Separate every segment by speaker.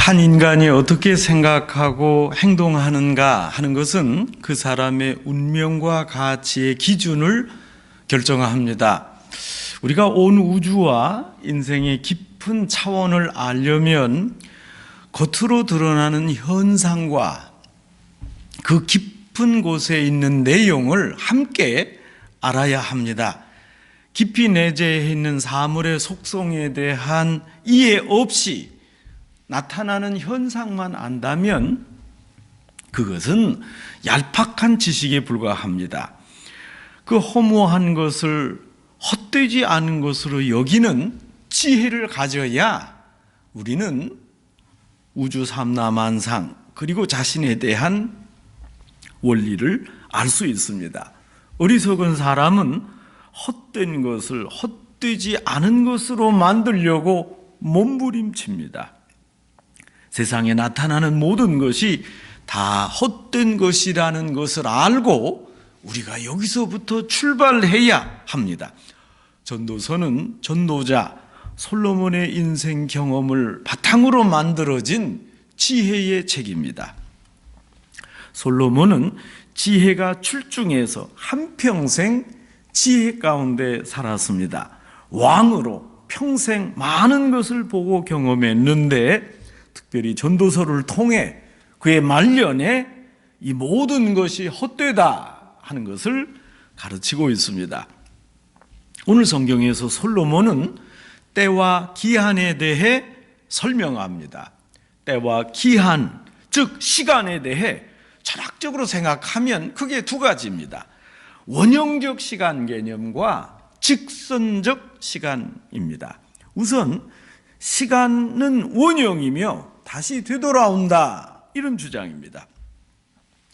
Speaker 1: 한 인간이 어떻게 생각하고 행동하는가 하는 것은 그 사람의 운명과 가치의 기준을 결정합니다. 우리가 온 우주와 인생의 깊은 차원을 알려면 겉으로 드러나는 현상과 그 깊은 곳에 있는 내용을 함께 알아야 합니다. 깊이 내재해 있는 사물의 속성에 대한 이해 없이 나타나는 현상만 안다면 그것은 얄팍한 지식에 불과합니다. 그 허무한 것을 헛되지 않은 것으로 여기는 지혜를 가져야 우리는 우주 삼라만상 그리고 자신에 대한 원리를 알 수 있습니다. 어리석은 사람은 헛된 것을 헛되지 않은 것으로 만들려고 몸부림칩니다. 세상에 나타나는 모든 것이 다 헛된 것이라는 것을 알고 우리가 여기서부터 출발해야 합니다. 전도서는 전도자 솔로몬의 인생 경험을 바탕으로 만들어진 지혜의 책입니다. 솔로몬은 지혜가 출중해서 한평생 지혜 가운데 살았습니다. 왕으로 평생 많은 것을 보고 경험했는데 특별히 전도서를 통해 그의 말년에 이 모든 것이 헛되다 하는 것을 가르치고 있습니다. 오늘 성경에서 솔로몬은 때와 기한에 대해 설명합니다. 때와 기한, 즉 시간에 대해 철학적으로 생각하면 크게 두 가지입니다. 원형적 시간 개념과 직선적 시간입니다. 우선 시간은 원형이며 다시 되돌아온다 이런 주장입니다.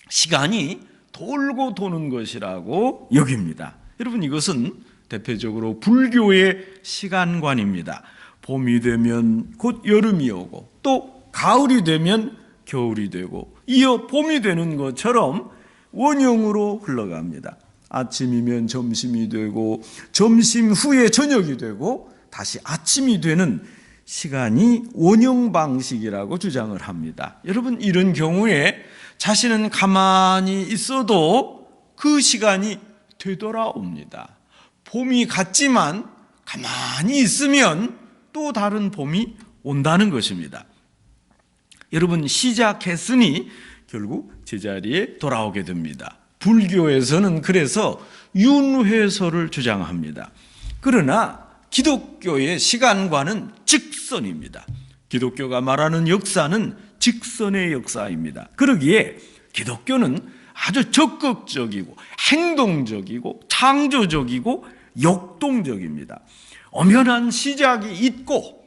Speaker 1: 시간이 돌고 도는 것이라고 여깁니다. 여러분 이것은 대표적으로 불교의 시간관입니다. 봄이 되면 곧 여름이 오고 또 가을이 되면 겨울이 되고 이어 봄이 되는 것처럼 원형으로 흘러갑니다. 아침이면 점심이 되고 점심 후에 저녁이 되고 다시 아침이 되는 시간이 원형 방식이라고 주장을 합니다. 여러분 이런 경우에 자신은 가만히 있어도 그 시간이 되돌아옵니다. 봄이 갔지만 가만히 있으면 또 다른 봄이 온다는 것입니다. 여러분 시작했으니 결국 제자리에 돌아오게 됩니다. 불교에서는 그래서 윤회설을 주장합니다. 그러나 기독교의 시간관은 직선입니다. 기독교가 말하는 역사는 직선의 역사입니다. 그러기에 기독교는 아주 적극적이고 행동적이고 창조적이고 역동적입니다. 엄연한 시작이 있고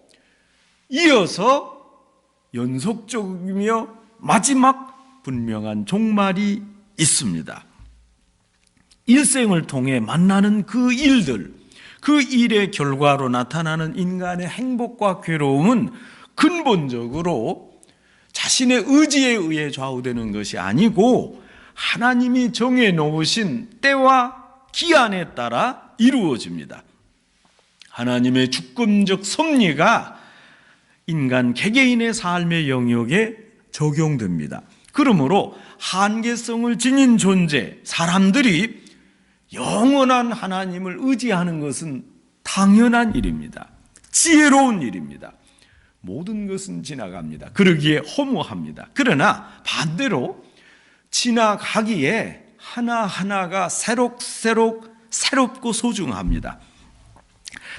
Speaker 1: 이어서 연속적이며 마지막 분명한 종말이 있습니다. 일생을 통해 만나는 그 일들, 그 일의 결과로 나타나는 인간의 행복과 괴로움은 근본적으로 자신의 의지에 의해 좌우되는 것이 아니고 하나님이 정해놓으신 때와 기한에 따라 이루어집니다. 하나님의 주권적 섭리가 인간 개개인의 삶의 영역에 적용됩니다. 그러므로 한계성을 지닌 존재, 사람들이 영원한 하나님을 의지하는 것은 당연한 일입니다. 지혜로운 일입니다. 모든 것은 지나갑니다. 그러기에 허무합니다. 그러나 반대로 지나가기에 하나하나가 새롭고 소중합니다.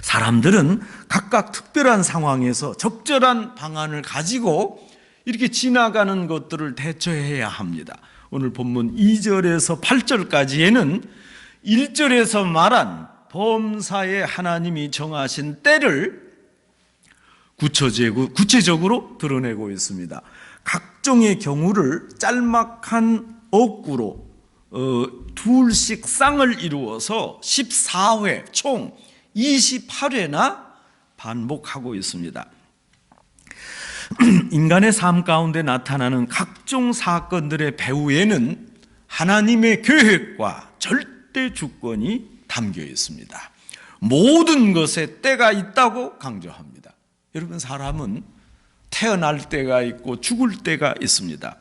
Speaker 1: 사람들은 각각 특별한 상황에서 적절한 방안을 가지고 이렇게 지나가는 것들을 대처해야 합니다. 오늘 본문 2절에서 8절까지에는 1절에서 말한 범사에 하나님이 정하신 때를 구체적으로 드러내고 있습니다. 각종의 경우를 짤막한 어구로 둘씩 쌍을 이루어서 14회 총 28회나 반복하고 있습니다. 인간의 삶 가운데 나타나는 각종 사건들의 배후에는 하나님의 계획과 절대 주권이 담겨 있습니다. 모든 것에 때가 있다고 강조합니다. 여러분 사람은 태어날 때가 있고 죽을 때가 있습니다.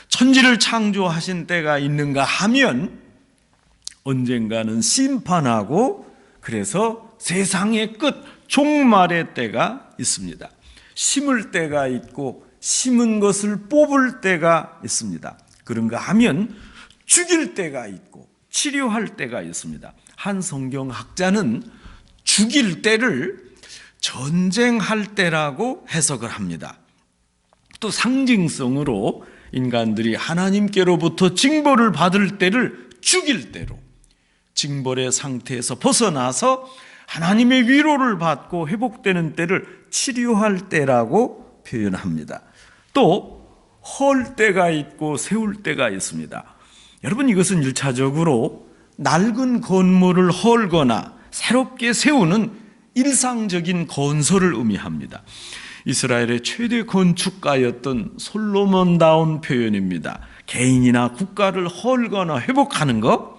Speaker 1: 천지를 창조하신 때가 있는가 하면 언젠가는 심판하고 그래서 세상의 끝, 종말의 때가 있습니다. 심을 때가 있고 심은 것을 뽑을 때가 있습니다. 그런가 하면 죽일 때가 있고 치료할 때가 있습니다. 한 성경학자는 죽일 때를 전쟁할 때라고 해석을 합니다. 또 상징성으로 인간들이 하나님께로부터 징벌을 받을 때를 죽일 때로, 징벌의 상태에서 벗어나서 하나님의 위로를 받고 회복되는 때를 치료할 때라고 표현합니다. 또 헐 때가 있고 세울 때가 있습니다. 여러분, 이것은 1차적으로 낡은 건물을 헐거나 새롭게 세우는 일상적인 건설을 의미합니다. 이스라엘의 최대 건축가였던 솔로몬다운 표현입니다. 개인이나 국가를 헐거나 회복하는 것,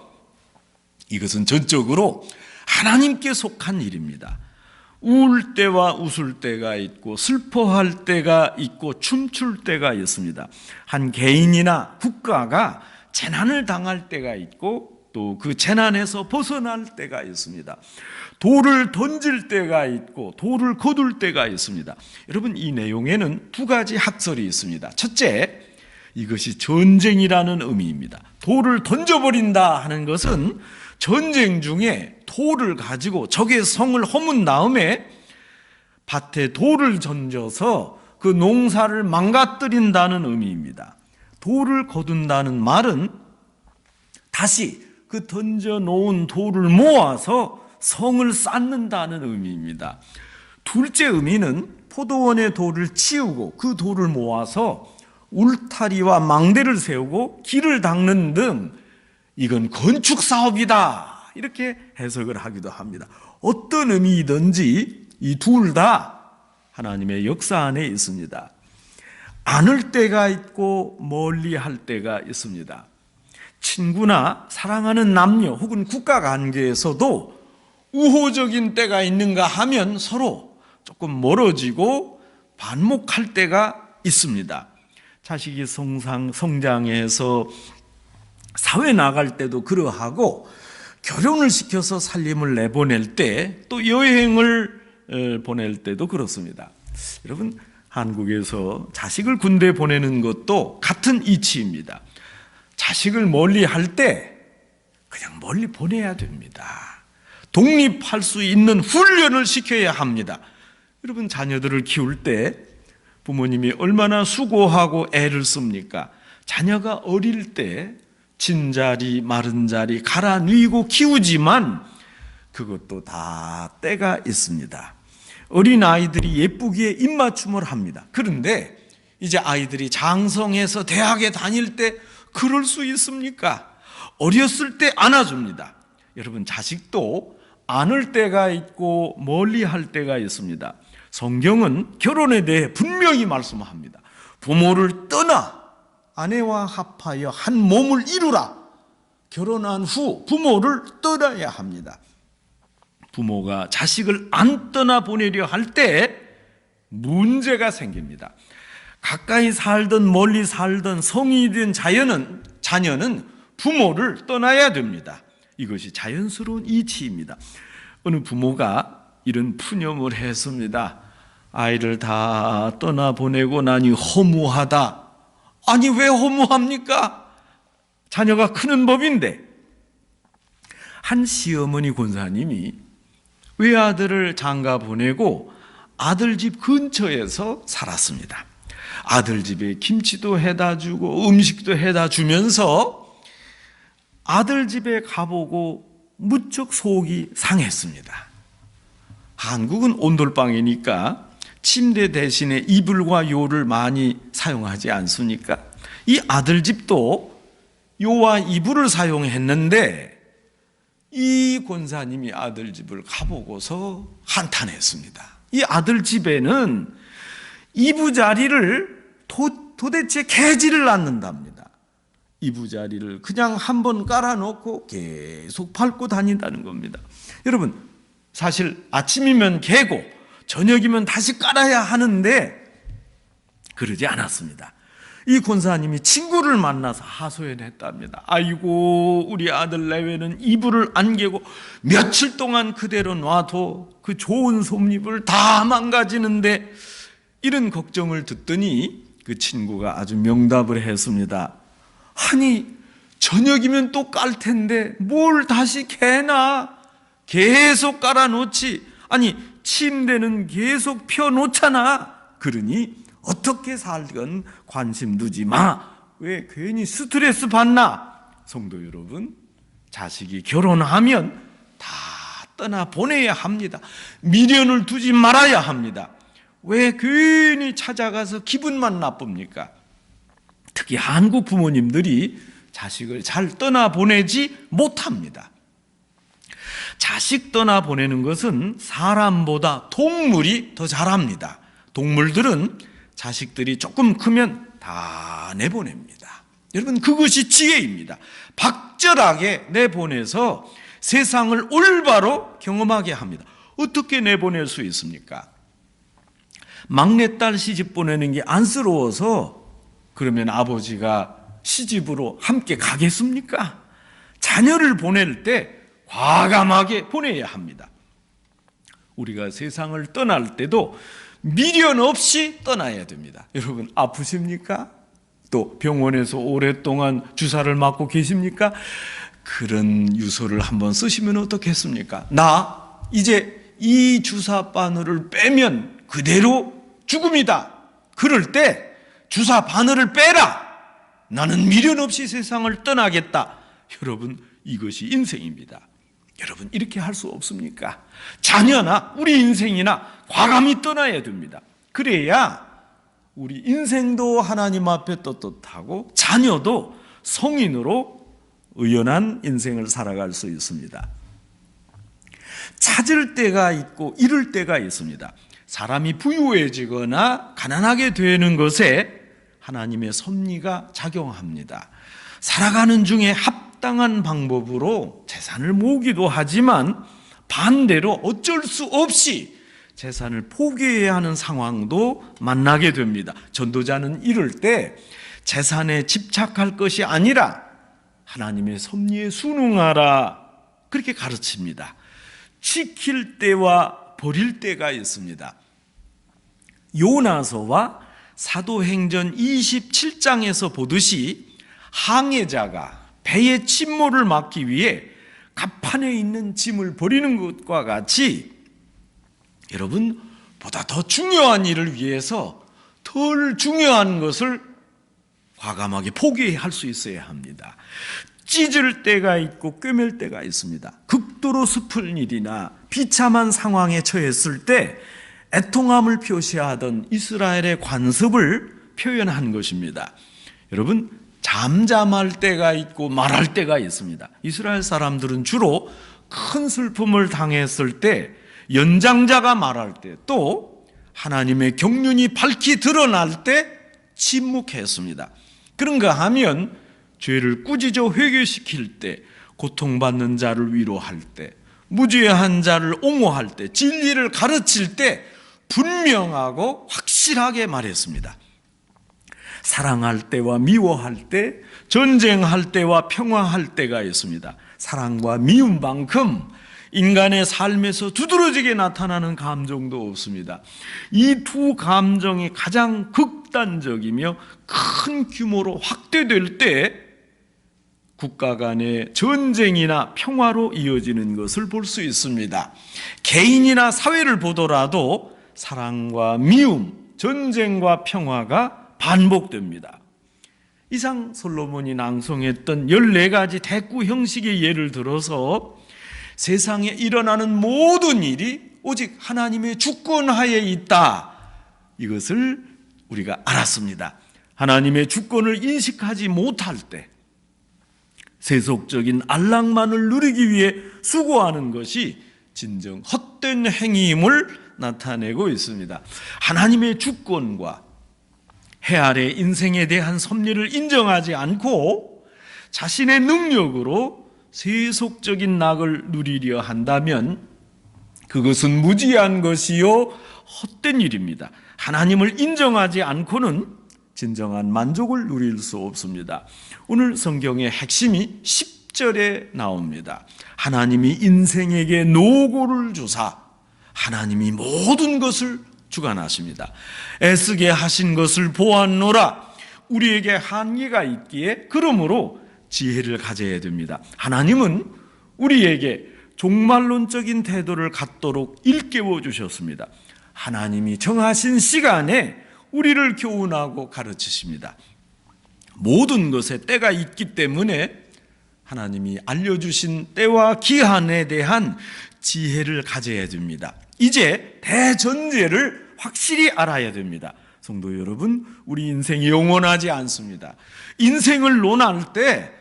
Speaker 1: 이것은 전적으로 하나님께 속한 일입니다. 울 때와 웃을 때가 있고 슬퍼할 때가 있고 춤출 때가 있습니다. 한 개인이나 국가가 재난을 당할 때가 있고 또 그 재난에서 벗어날 때가 있습니다. 돌을 던질 때가 있고 돌을 거둘 때가 있습니다. 여러분, 이 내용에는 두 가지 학설이 있습니다. 첫째, 이것이 전쟁이라는 의미입니다. 돌을 던져버린다 하는 것은 전쟁 중에 돌을 가지고 적의 성을 허문 다음에 밭에 돌을 던져서 그 농사를 망가뜨린다는 의미입니다. 돌을 거둔다는 말은 다시 그 던져놓은 돌을 모아서 성을 쌓는다는 의미입니다. 둘째 의미는 포도원의 돌을 치우고 그 돌을 모아서 울타리와 망대를 세우고 길을 닦는 등 이건 건축 사업이다, 이렇게 해석을 하기도 합니다. 어떤 의미이든지 이 둘 다 하나님의 역사 안에 있습니다. 안을 때가 있고 멀리 할 때가 있습니다. 친구나 사랑하는 남녀 혹은 국가 관계에서도 우호적인 때가 있는가 하면 서로 조금 멀어지고 반목할 때가 있습니다. 자식이 성장해서 사회 나갈 때도 그러하고 결혼을 시켜서 살림을 내보낼 때 또 여행을 보낼 때도 그렇습니다. 여러분, 한국에서 자식을 군대 보내는 것도 같은 이치입니다. 자식을 멀리 할 때 그냥 멀리 보내야 됩니다. 독립할 수 있는 훈련을 시켜야 합니다. 여러분, 자녀들을 키울 때 부모님이 얼마나 수고하고 애를 씁니까? 자녀가 어릴 때 진자리 마른 자리 갈아 누이고 키우지만 그것도 다 때가 있습니다. 어린 아이들이 예쁘기에 입맞춤을 합니다. 그런데 이제 아이들이 장성해서 대학에 다닐 때 그럴 수 있습니까? 어렸을 때 안아줍니다. 여러분, 자식도 안을 때가 있고 멀리 할 때가 있습니다. 성경은 결혼에 대해 분명히 말씀합니다. 부모를 떠나 아내와 합하여 한 몸을 이루라. 결혼한 후 부모를 떠나야 합니다. 부모가 자식을 안 떠나보내려 할 때 문제가 생깁니다. 가까이 살든 멀리 살든 성이 된 자녀는 부모를 떠나야 됩니다. 이것이 자연스러운 이치입니다. 어느 부모가 이런 푸념을 했습니다. 아이를 다 떠나보내고 나니 허무하다. 아니, 왜 허무합니까? 자녀가 크는 법인데. 한 시어머니 권사님이 외아들을 장가 보내고 아들 집 근처에서 살았습니다. 아들 집에 김치도 해다 주고 음식도 해다 주면서 아들 집에 가보고 무척 속이 상했습니다. 한국은 온돌방이니까 침대 대신에 이불과 요를 많이 사용하지 않습니까? 이 아들 집도 요와 이불을 사용했는데 이 권사님이 아들 집을 가보고서 한탄했습니다. 이 아들 집에는 이부자리를 도대체 개지를 않는답니다. 이부자리를 그냥 한번 깔아놓고 계속 밟고 다닌다는 겁니다. 여러분, 사실 아침이면 개고 저녁이면 다시 깔아야 하는데 그러지 않았습니다. 이 권사님이 친구를 만나서 하소연했답니다. 아이고, 우리 아들 레위는 이불을 안 개고 며칠 동안 그대로 놔도 그 좋은 솜잎을 다 망가지는데, 이런 걱정을 듣더니 그 친구가 아주 명답을 했습니다. 아니, 저녁이면 또 깔 텐데 뭘 다시 개나? 계속 깔아놓지. 아니, 침대는 계속 펴놓잖아. 그러니 어떻게 살건 관심 두지 마. 왜 괜히 스트레스 받나? 성도 여러분, 자식이 결혼하면 다 떠나보내야 합니다. 미련을 두지 말아야 합니다. 왜 괜히 찾아가서 기분만 나쁩니까? 특히 한국 부모님들이 자식을 잘 떠나보내지 못합니다. 자식 떠나보내는 것은 사람보다 동물이 더 잘합니다. 동물들은 자식들이 조금 크면 다 내보냅니다. 여러분, 그것이 지혜입니다. 박절하게 내보내서 세상을 올바로 경험하게 합니다. 어떻게 내보낼 수 있습니까? 막내딸 시집 보내는 게 안쓰러워서 그러면 아버지가 시집으로 함께 가겠습니까? 자녀를 보낼 때 과감하게 보내야 합니다. 우리가 세상을 떠날 때도 미련 없이 떠나야 됩니다. 여러분, 아프십니까? 또 병원에서 오랫동안 주사를 맞고 계십니까? 그런 유서를 한번 쓰시면 어떻겠습니까? 나 이제 이 주사 바늘을 빼면 그대로 죽음이다. 그럴 때 주사 바늘을 빼라. 나는 미련 없이 세상을 떠나겠다. 여러분, 이것이 인생입니다. 여러분, 이렇게 할 수 없습니까? 자녀나 우리 인생이나 과감히 떠나야 됩니다. 그래야 우리 인생도 하나님 앞에 떳떳하고 자녀도 성인으로 의연한 인생을 살아갈 수 있습니다. 찾을 때가 있고 잃을 때가 있습니다. 사람이 부유해지거나 가난하게 되는 것에 하나님의 섭리가 작용합니다. 살아가는 중에 합당한 방법으로 재산을 모으기도 하지만 반대로 어쩔 수 없이 재산을 포기해야 하는 상황도 만나게 됩니다. 전도자는 이럴 때 재산에 집착할 것이 아니라 하나님의 섭리에 순응하라, 그렇게 가르칩니다. 지킬 때와 버릴 때가 있습니다. 요나서와 사도행전 27장에서 보듯이 항해자가 배의 침몰을 막기 위해 갑판에 있는 짐을 버리는 것과 같이 여러분, 보다 더 중요한 일을 위해서 덜 중요한 것을 과감하게 포기할 수 있어야 합니다. 찢을 때가 있고 꿰맬 때가 있습니다. 극도로 슬픈 일이나 비참한 상황에 처했을 때 애통함을 표시하던 이스라엘의 관습을 표현한 것입니다. 여러분, 잠잠할 때가 있고 말할 때가 있습니다. 이스라엘 사람들은 주로 큰 슬픔을 당했을 때 연장자가 말할 때, 또 하나님의 경륜이 밝히 드러날 때 침묵했습니다. 그런가 하면 죄를 꾸짖어 회개시킬 때, 고통받는 자를 위로할 때, 무죄한 자를 옹호할 때, 진리를 가르칠 때 분명하고 확실하게 말했습니다. 사랑할 때와 미워할 때, 전쟁할 때와 평화할 때가 있습니다. 사랑과 미움만큼 인간의 삶에서 두드러지게 나타나는 감정도 없습니다. 이 두 감정이 가장 극단적이며 큰 규모로 확대될 때 국가 간의 전쟁이나 평화로 이어지는 것을 볼 수 있습니다. 개인이나 사회를 보더라도 사랑과 미움, 전쟁과 평화가 반복됩니다. 이상 솔로몬이 낭송했던 14가지 대꾸 형식의 예를 들어서 세상에 일어나는 모든 일이 오직 하나님의 주권하에 있다, 이것을 우리가 알았습니다. 하나님의 주권을 인식하지 못할 때 세속적인 안락만을 누리기 위해 수고하는 것이 진정 헛된 행위임을 나타내고 있습니다. 하나님의 주권과 해 아래 인생에 대한 섭리를 인정하지 않고 자신의 능력으로 세속적인 낙을 누리려 한다면 그것은 무지한 것이요 헛된 일입니다. 하나님을 인정하지 않고는 진정한 만족을 누릴 수 없습니다. 오늘 성경의 핵심이 10절에 나옵니다. 하나님이 인생에게 노고를 주사 하나님이 모든 것을 주관하십니다. 애쓰게 하신 것을 보았노라. 우리에게 한계가 있기에 그러므로 지혜를 가져야 됩니다. 하나님은 우리에게 종말론적인 태도를 갖도록 일깨워 주셨습니다. 하나님이 정하신 시간에 우리를 교훈하고 가르치십니다. 모든 것에 때가 있기 때문에 하나님이 알려주신 때와 기한에 대한 지혜를 가져야 됩니다. 이제 대전제를 확실히 알아야 됩니다. 성도 여러분, 우리 인생이 영원하지 않습니다. 인생을 논할 때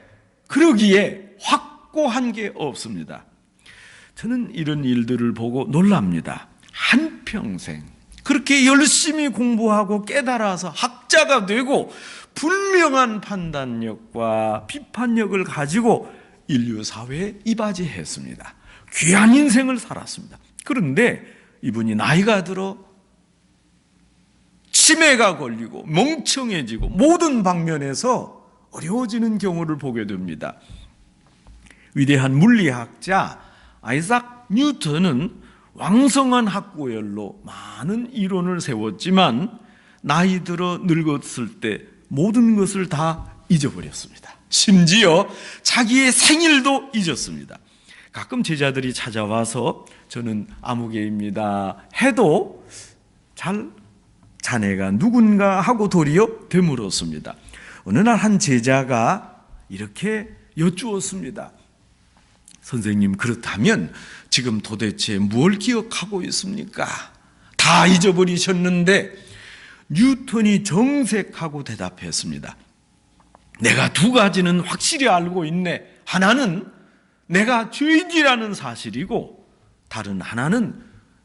Speaker 1: 그러기에 확고한 게 없습니다. 저는 이런 일들을 보고 놀랍니다. 한평생 그렇게 열심히 공부하고 깨달아서 학자가 되고 분명한 판단력과 비판력을 가지고 인류 사회에 이바지했습니다. 귀한 인생을 살았습니다. 그런데 이분이 나이가 들어 치매가 걸리고 멍청해지고 모든 방면에서 어려워지는 경우를 보게 됩니다. 위대한 물리학자 아이작 뉴턴은 왕성한 학구열로 많은 이론을 세웠지만 나이 들어 늙었을 때 모든 것을 다 잊어버렸습니다. 심지어 자기의 생일도 잊었습니다. 가끔 제자들이 찾아와서 저는 아무개입니다 해도 잘 자네가 누군가 하고 도리어 되물었습니다. 어느 날 한 제자가 이렇게 여쭈었습니다. 선생님, 그렇다면 지금 도대체 뭘 기억하고 있습니까? 다 잊어버리셨는데 뉴턴이 정색하고 대답했습니다. 내가 두 가지는 확실히 알고 있네. 하나는 내가 죄인이라는 사실이고 다른 하나는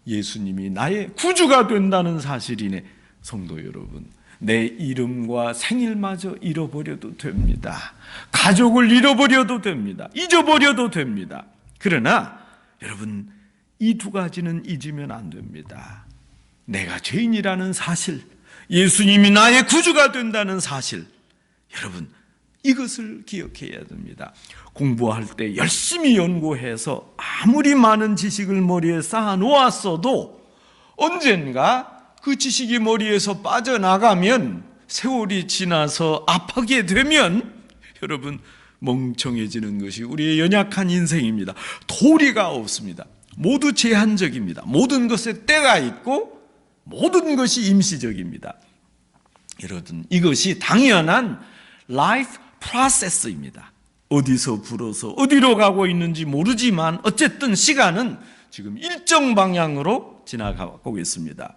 Speaker 1: 예수님이 나의 구주가 된다는 사실이네. 성도 여러분, 내 이름과 생일마저 잃어버려도 됩니다. 가족을 잃어버려도 됩니다. 잊어버려도 됩니다. 그러나 여러분, 이 두 가지는 잊으면 안 됩니다. 내가 죄인이라는 사실, 예수님이 나의 구주가 된다는 사실, 여러분 이것을 기억해야 됩니다. 공부할 때 열심히 연구해서 아무리 많은 지식을 머리에 쌓아 놓았어도 언젠가 그 지식이 머리에서 빠져나가면, 세월이 지나서 아프게 되면 여러분 멍청해지는 것이 우리의 연약한 인생입니다. 도리가 없습니다. 모두 제한적입니다. 모든 것에 때가 있고 모든 것이 임시적입니다. 여러분, 이것이 당연한 라이프 프로세스입니다. 어디서 불어서 어디로 가고 있는지 모르지만 어쨌든 시간은 지금 일정 방향으로 지나가고 있습니다.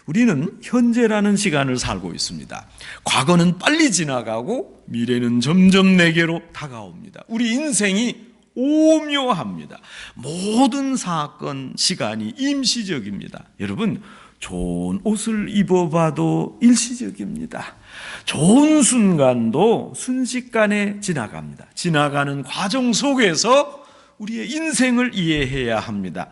Speaker 1: 우리는 현재라는 시간을 살고 있습니다. 과거는 빨리 지나가고 미래는 점점 내게로 다가옵니다. 우리 인생이 오묘합니다. 모든 사건, 시간이 임시적입니다. 여러분, 좋은 옷을 입어봐도 일시적입니다. 좋은 순간도 순식간에 지나갑니다. 지나가는 과정 속에서 우리의 인생을 이해해야 합니다.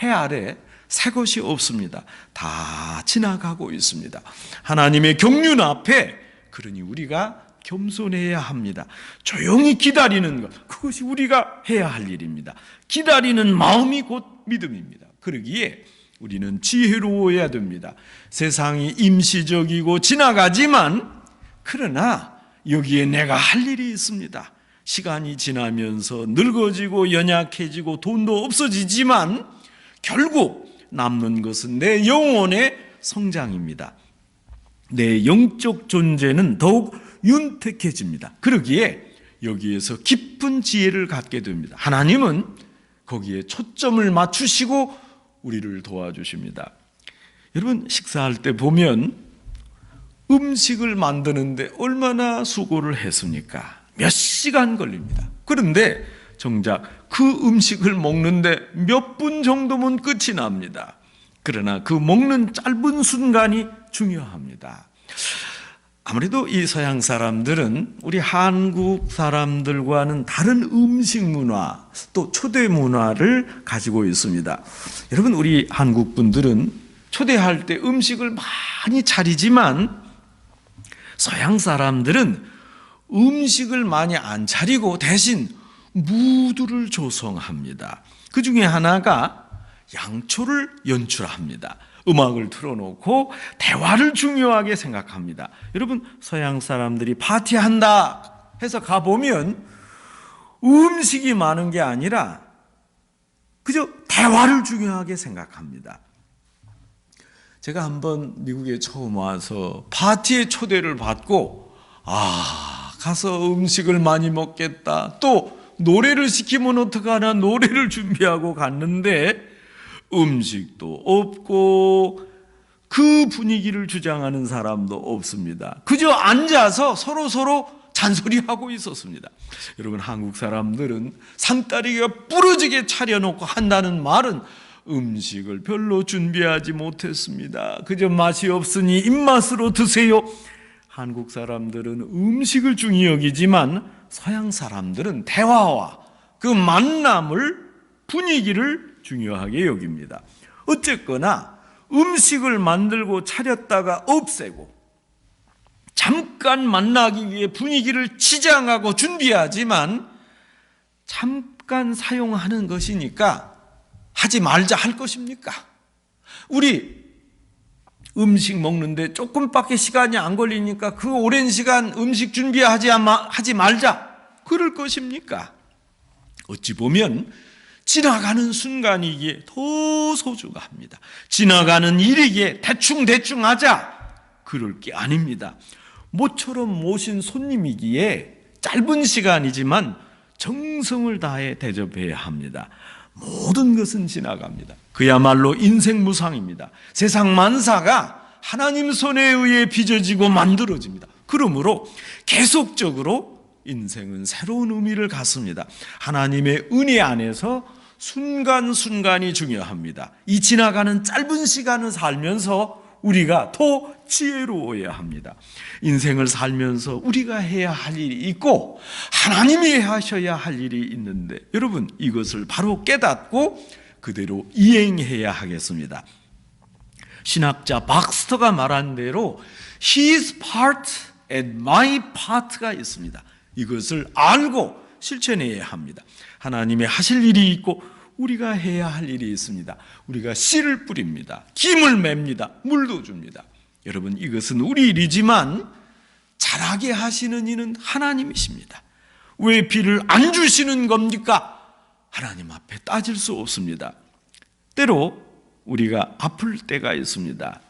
Speaker 1: 해 아래 새 것이 없습니다. 다 지나가고 있습니다. 하나님의 경륜 앞에 그러니 우리가 겸손해야 합니다. 조용히 기다리는 것, 그것이 우리가 해야 할 일입니다. 기다리는 마음이 곧 믿음입니다. 그러기에 우리는 지혜로워야 됩니다. 세상이 임시적이고 지나가지만 그러나 여기에 내가 할 일이 있습니다. 시간이 지나면서 늙어지고 연약해지고 돈도 없어지지만 결국 남는 것은 내 영혼의 성장입니다. 내 영적 존재는 더욱 윤택해집니다. 그러기에 여기에서 깊은 지혜를 갖게 됩니다. 하나님은 거기에 초점을 맞추시고 우리를 도와주십니다. 여러분, 식사할 때 보면 음식을 만드는데 얼마나 수고를 했습니까? 몇 시간 걸립니다. 그런데 정작 그 음식을 먹는데 몇 분 정도면 끝이 납니다. 그러나 그 먹는 짧은 순간이 중요합니다. 아무래도 이 서양 사람들은 우리 한국 사람들과는 다른 음식 문화, 또 초대 문화를 가지고 있습니다. 여러분, 우리 한국 분들은 초대할 때 음식을 많이 차리지만 서양 사람들은 음식을 많이 안 차리고 대신 무드를 조성합니다. 그 중에 하나가 양초를 연출합니다. 음악을 틀어놓고 대화를 중요하게 생각합니다. 여러분, 서양 사람들이 파티한다 해서 가보면 음식이 많은 게 아니라 그저 대화를 중요하게 생각합니다. 제가 한번 미국에 처음 와서 파티에 초대를 받고 가서 음식을 많이 먹겠다, 또 노래를 시키면 어떡하나 노래를 준비하고 갔는데 음식도 없고 그 분위기를 주장하는 사람도 없습니다. 그저 앉아서 서로 잔소리하고 있었습니다. 여러분, 한국 사람들은 상다리가 부러지게 차려놓고 한다는 말은 음식을 별로 준비하지 못했습니다. 그저 맛이 없으니 입맛으로 드세요. 한국 사람들은 음식을 중히 여기지만 서양 사람들은 대화와 그 만남을, 분위기를 중요하게 여깁니다. 어쨌거나 음식을 만들고 차렸다가 없애고 잠깐 만나기 위해 분위기를 치장하고 준비하지만 잠깐 사용하는 것이니까 하지 말자 할 것입니까? 우리 음식 먹는데 조금밖에 시간이 안 걸리니까 그 오랜 시간 음식 준비하지 말자 그럴 것입니까? 어찌 보면 지나가는 순간이기에 더 소중합니다. 지나가는 일이기에 대충 하자 그럴 게 아닙니다. 모처럼 모신 손님이기에 짧은 시간이지만 정성을 다해 대접해야 합니다. 모든 것은 지나갑니다. 그야말로 인생 무상입니다. 세상 만사가 하나님 손에 의해 빚어지고 만들어집니다. 그러므로 계속적으로 인생은 새로운 의미를 갖습니다. 하나님의 은혜 안에서 순간순간이 중요합니다. 이 지나가는 짧은 시간을 살면서 우리가 더 지혜로워야 합니다. 인생을 살면서 우리가 해야 할 일이 있고 하나님이 하셔야 할 일이 있는데 여러분, 이것을 바로 깨닫고 그대로 이행해야 하겠습니다. 신학자 박스터가 말한 대로 His part and my part가 있습니다. 이것을 알고 실천해야 합니다. 하나님의 하실 일이 있고 우리가 해야 할 일이 있습니다. 우리가 씨를 뿌립니다. 김을 맵니다. 물도 줍니다. 여러분, 이것은 우리 일이지만 자라게 하시는 이는 하나님이십니다. 왜 비를 안 주시는 겁니까? 하나님 앞에 따질 수 없습니다. 때로 우리가 아플 때가 있습니다.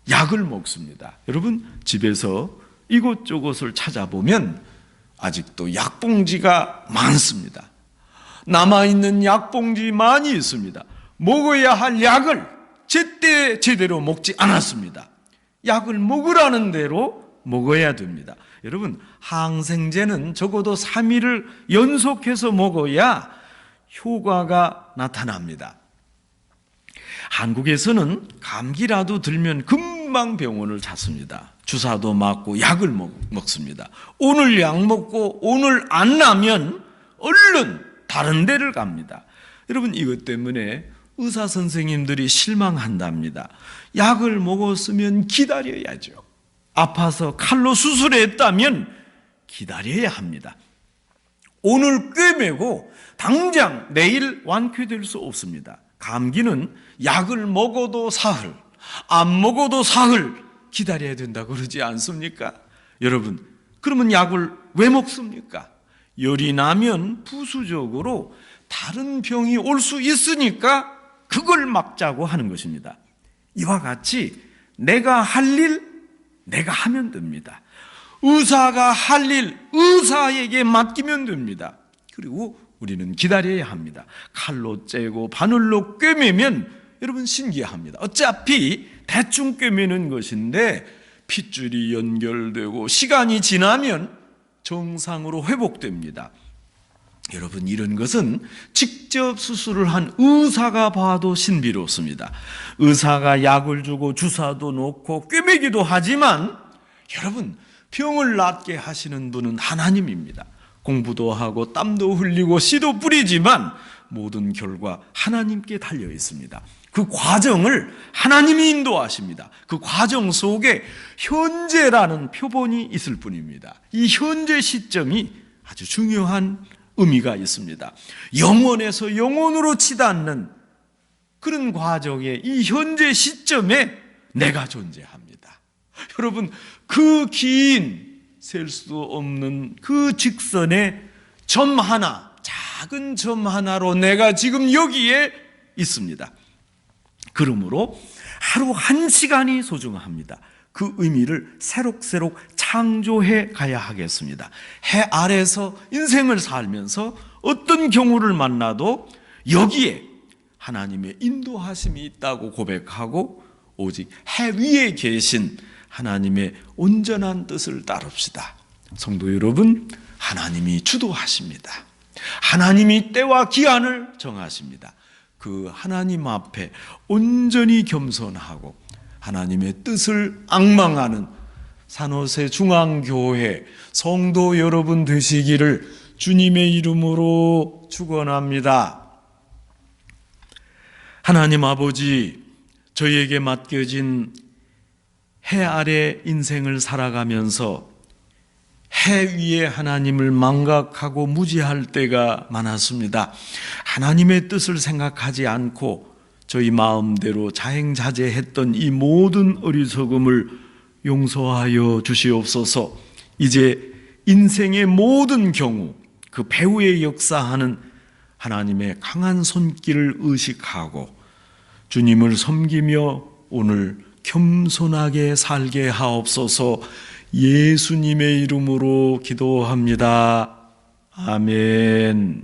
Speaker 1: 약을 먹습니다. 여러분, 집에서 이곳저곳을 찾아보면 아직도 약봉지가 많습니다. 남아있는 약봉지 많이 있습니다. 먹어야 할 약을 제때 제대로 먹지 않았습니다. 약을 먹으라는 대로 먹어야 됩니다. 여러분, 항생제는 적어도 3일을 연속해서 먹어야 효과가 나타납니다. 한국에서는 감기라도 들면 금방 병원을 찾습니다. 주사도 맞고 약을 먹습니다. 오늘 약 먹고 오늘 안 나면 얼른 다른 데를 갑니다. 여러분, 이것 때문에 의사 선생님들이 실망한답니다. 약을 먹었으면 기다려야죠. 아파서 칼로 수술했다면 기다려야 합니다. 오늘 꿰매고 당장 내일 완쾌될 수 없습니다. 감기는 약을 먹어도 사흘, 안 먹어도 사흘 기다려야 된다 그러지 않습니까? 여러분, 그러면 약을 왜 먹습니까? 열이 나면 부수적으로 다른 병이 올 수 있으니까 그걸 막자고 하는 것입니다. 이와 같이 내가 할 일, 내가 하면 됩니다. 의사가 할 일, 의사에게 맡기면 됩니다. 그리고 우리는 기다려야 합니다. 칼로 째고 바늘로 꿰매면 여러분 신기합니다. 어차피 대충 꿰매는 것인데 핏줄이 연결되고 시간이 지나면 정상으로 회복됩니다. 여러분, 이런 것은 직접 수술을 한 의사가 봐도 신비롭습니다. 의사가 약을 주고 주사도 놓고 꿰매기도 하지만 여러분, 병을 낫게 하시는 분은 하나님입니다. 공부도 하고 땀도 흘리고 씨도 뿌리지만 모든 결과 하나님께 달려 있습니다. 그 과정을 하나님이 인도하십니다. 그 과정 속에 현재라는 표본이 있을 뿐입니다. 이 현재 시점이 아주 중요한 의미가 있습니다. 영원에서 영원으로 치닫는 그런 과정의 이 현재 시점에 내가 존재합니다. 여러분, 그 긴 셀 수 없는 그 직선의 점 하나, 작은 점 하나로 내가 지금 여기에 있습니다. 그러므로 하루 한 시간이 소중합니다. 그 의미를 새록새록 창조해 가야 하겠습니다. 해 아래서 인생을 살면서 어떤 경우를 만나도 여기에 하나님의 인도하심이 있다고 고백하고 오직 해 위에 계신 하나님의 온전한 뜻을 따릅시다. 성도 여러분, 하나님이 주도하십니다. 하나님이 때와 기한을 정하십니다. 그 하나님 앞에 온전히 겸손하고 하나님의 뜻을 앙망하는 산호세 중앙교회 성도 여러분 되시기를 주님의 이름으로 축원합니다. 하나님 아버지, 저희에게 맡겨진 해 아래 인생을 살아가면서 해 위에 하나님을 망각하고 무지할 때가 많았습니다. 하나님의 뜻을 생각하지 않고 저희 마음대로 자행자제했던 이 모든 어리석음을 용서하여 주시옵소서. 이제 인생의 모든 경우 그 배후에 역사하는 하나님의 강한 손길을 의식하고 주님을 섬기며 오늘 겸손하게 살게 하옵소서. 예수님의 이름으로 기도합니다. 아멘.